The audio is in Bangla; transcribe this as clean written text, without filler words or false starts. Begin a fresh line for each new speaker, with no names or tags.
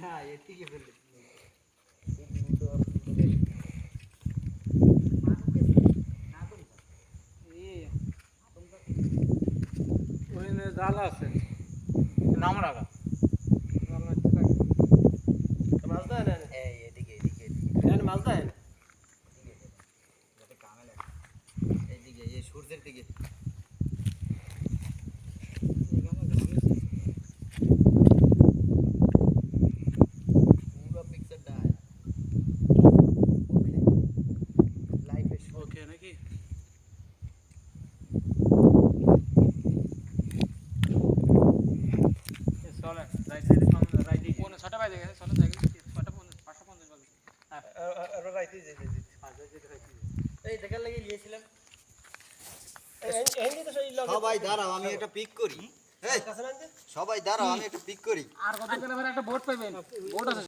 না এদিকে ফেলে
ওখানে জাল আছে
নাম রাখা
জাল আছে
মাছ দেয় না
এই এদিকে এদিকে
মাছ দেয় না
যাতে কামে লাগে এইদিকে এই সূর্যের দিকে পুরো পিকচারটা ওকে লাইফে
ওকে নাকি চলে রাইট সাইডে সামনে রাইট দিকে কোন 6টা বাজে গেছে চলে সাইকেল 6টা 550 বাজে
আর রাইতে যেতে
এই দেখার লাগি গিয়েছিলাম
এই তো সেই লগে
সবাই দাঁড়াও আমি একটা পিক করি এই
কাছে না
সবাই দাঁড়াও আমি একটা পিক করি
আর কত করে একটা বোট পাইবেন বোট আছে